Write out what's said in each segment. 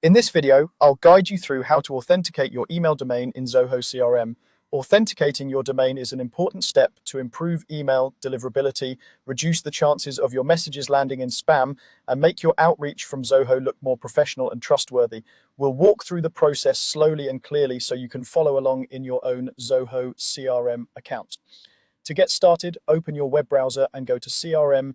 In this video, I'll guide you through how to authenticate your email domain in Zoho CRM. Authenticating your domain is an important step to improve email deliverability, reduce the chances of your messages landing in spam, and make your outreach from Zoho look more professional and trustworthy. We'll walk through the process slowly and clearly so you can follow along in your own Zoho CRM account. To get started, open your web browser and go to crm.zoho.com.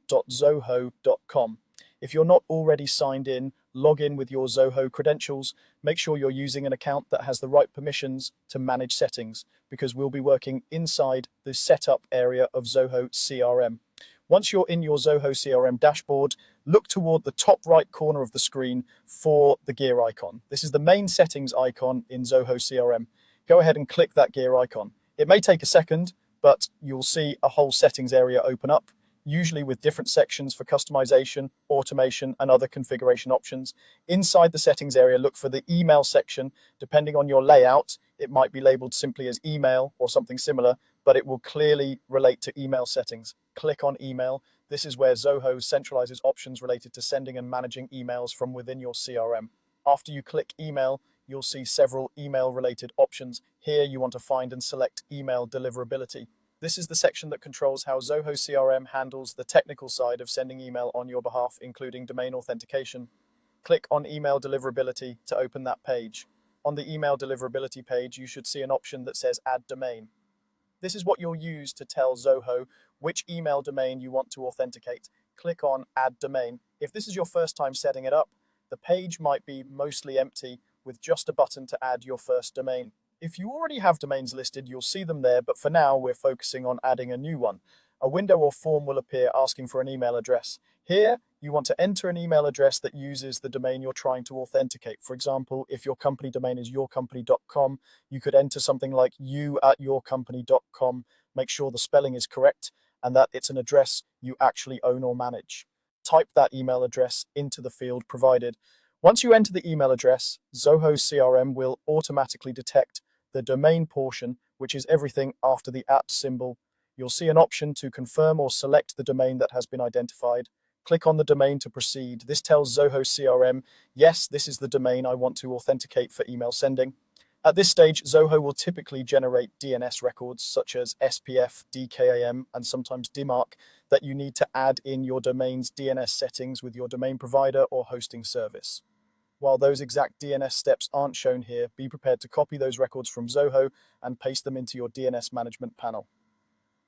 If you're not already signed in, log in with your Zoho credentials. Make sure you're using an account that has the right permissions to manage settings, because we'll be working inside the setup area of Zoho CRM. Once you're in your Zoho CRM dashboard, look toward the top right corner of the screen for the gear icon. This is the main settings icon in Zoho CRM. Go ahead and click that gear icon. It may take a second, but you'll see a whole settings area open up, usually with different sections for customization, automation, and other configuration options. Inside the settings area, look for the email section. Depending on your layout, it might be labeled simply as email or something similar, but it will clearly relate to email settings. Click on email. This is where Zoho centralizes options related to sending and managing emails from within your CRM. After you click email, you'll see several email-related options. Here you want to find and select email deliverability. This is the section that controls how Zoho CRM handles the technical side of sending email on your behalf, including domain authentication. Click on Email Deliverability to open that page. On the Email Deliverability page, you should see an option that says Add Domain. This is what you'll use to tell Zoho which email domain you want to authenticate. Click on Add Domain. If this is your first time setting it up, the page might be mostly empty with just a button to add your first domain. If you already have domains listed, you'll see them there, but for now, we're focusing on adding a new one. A window or form will appear asking for an email address. Here, you want to enter an email address that uses the domain you're trying to authenticate. For example, if your company domain is yourcompany.com, you could enter something like you@yourcompany.com. Make sure the spelling is correct and that it's an address you actually own or manage. Type that email address into the field provided. Once you enter the email address, Zoho CRM will automatically detect the domain portion, which is everything after the @ symbol. You'll see an option to confirm or select the domain that has been identified. Click on the domain to proceed. This tells Zoho CRM, yes, this is the domain I want to authenticate for email sending. At this stage, Zoho will typically generate DNS records such as SPF, DKIM, and sometimes DMARC that you need to add in your domain's DNS settings with your domain provider or hosting service. While those exact DNS steps aren't shown here, be prepared to copy those records from Zoho and paste them into your DNS management panel.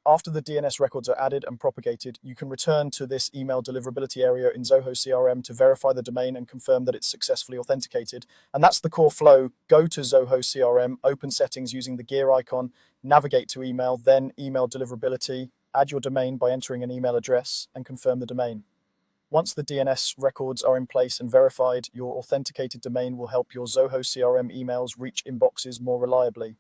After the DNS records are added and propagated, you can return to this email deliverability area in Zoho CRM to verify the domain and confirm that it's successfully authenticated. And that's the core flow. Go to Zoho CRM, open settings using the gear icon, navigate to email, then email deliverability, add your domain by entering an email address, and confirm the domain. Once the DNS records are in place and verified, your authenticated domain will help your Zoho CRM emails reach inboxes more reliably.